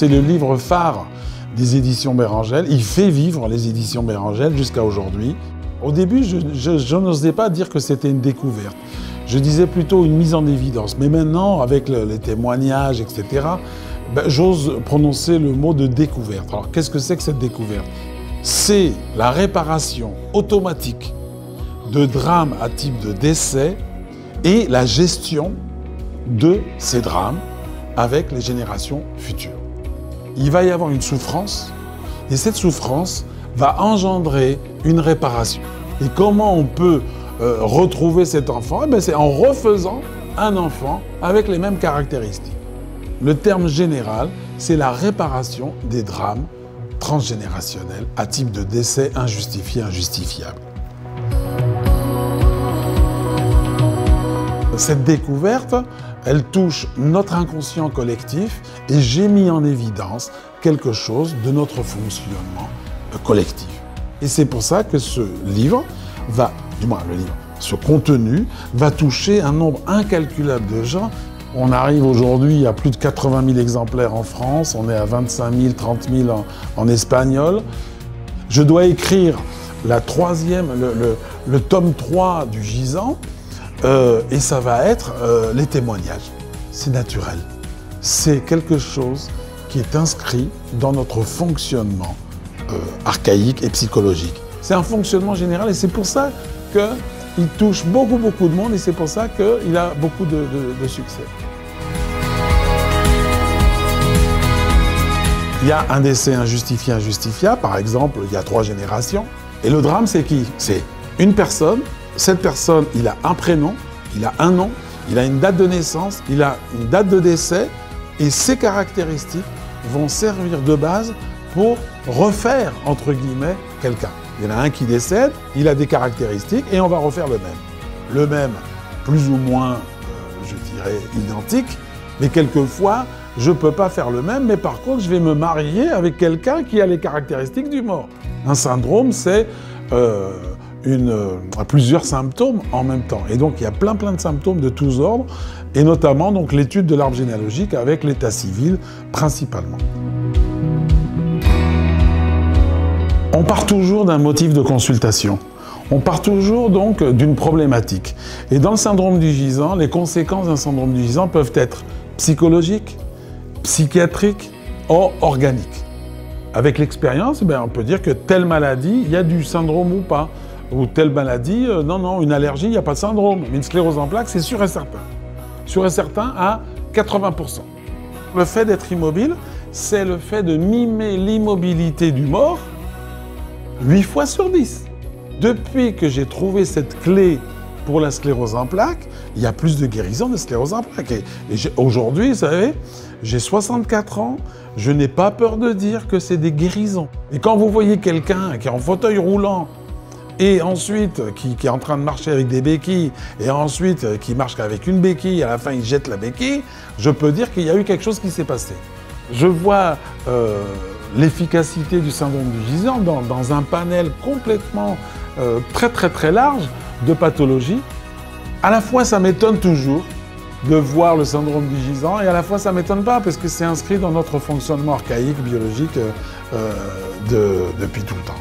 c'est le livre phare des éditions Bérangel. Il fait vivre les éditions Bérangel jusqu'à aujourd'hui. Au début, je n'osais pas dire que c'était une découverte. Je disais plutôt une mise en évidence. Mais maintenant, avec les témoignages, etc., j'ose prononcer le mot de découverte. Alors, qu'est-ce que c'est que cette découverte? C'est la réparation automatique de drames à type de décès et la gestion de ces drames avec les générations futures. Il va y avoir une souffrance et cette souffrance va engendrer une réparation. Et comment on peut retrouver cet enfant? C'est en refaisant un enfant avec les mêmes caractéristiques. Le terme général, c'est la réparation des drames transgénérationnels à type de décès injustifié, injustifiable. Cette découverte, elle touche notre inconscient collectif et j'ai mis en évidence quelque chose de notre fonctionnement collectif. Et c'est pour ça que ce livre ce contenu va toucher un nombre incalculable de gens. On arrive aujourd'hui à plus de 80 000 exemplaires en France, on est à 25 000, 30 000 en espagnol. Je dois écrire le tome 3 du Gisant, et ça va être les témoignages. C'est naturel. C'est quelque chose qui est inscrit dans notre fonctionnement archaïque et psychologique. C'est un fonctionnement général et c'est pour ça qu'il touche beaucoup de monde et c'est pour ça qu'il a beaucoup de succès. Il y a un décès injustifié, injustifiable. Par exemple, il y a 3 générations. Et le drame, c'est qui? C'est une personne. Cette personne, il a un prénom, il a un nom, il a une date de naissance, il a une date de décès. Et ces caractéristiques vont servir de base pour refaire, entre guillemets, quelqu'un. Il y en a un qui décède, il a des caractéristiques et on va refaire le même. Le même, plus ou moins, je dirais, identique, mais quelquefois, je ne peux pas faire le même, mais par contre, je vais me marier avec quelqu'un qui a les caractéristiques du mort. Un syndrome, c'est plusieurs symptômes en même temps. Et donc, il y a plein de symptômes de tous ordres, et notamment donc l'étude de l'arbre généalogique avec l'état civil, principalement. On part toujours d'un motif de consultation. On part toujours donc d'une problématique. Et dans le syndrome du gisant, les conséquences d'un syndrome du gisant peuvent être psychologiques, psychiatriques ou organiques. Avec l'expérience, on peut dire que telle maladie, il y a du syndrome ou pas. Ou telle maladie, non, une allergie, il n'y a pas de syndrome. Mais une sclérose en plaques, c'est sûr et certain. Sûr et certain à 80%. Le fait d'être immobile, c'est le fait de mimer l'immobilité du mort 8 fois sur 10. Depuis que j'ai trouvé cette clé pour la sclérose en plaques, il y a plus de guérison de sclérose en plaques. Et aujourd'hui, vous savez, j'ai 64 ans, je n'ai pas peur de dire que c'est des guérisons. Et quand vous voyez quelqu'un qui est en fauteuil roulant, et ensuite qui est en train de marcher avec des béquilles, et ensuite qui marche qu'avec une béquille, à la fin il jette la béquille, je peux dire qu'il y a eu quelque chose qui s'est passé. Je vois l'efficacité du syndrome du gisant dans un panel complètement très large de pathologies. À la fois, ça m'étonne toujours de voir le syndrome du gisant, et à la fois, ça ne m'étonne pas, parce que c'est inscrit dans notre fonctionnement archaïque, biologique, depuis tout le temps.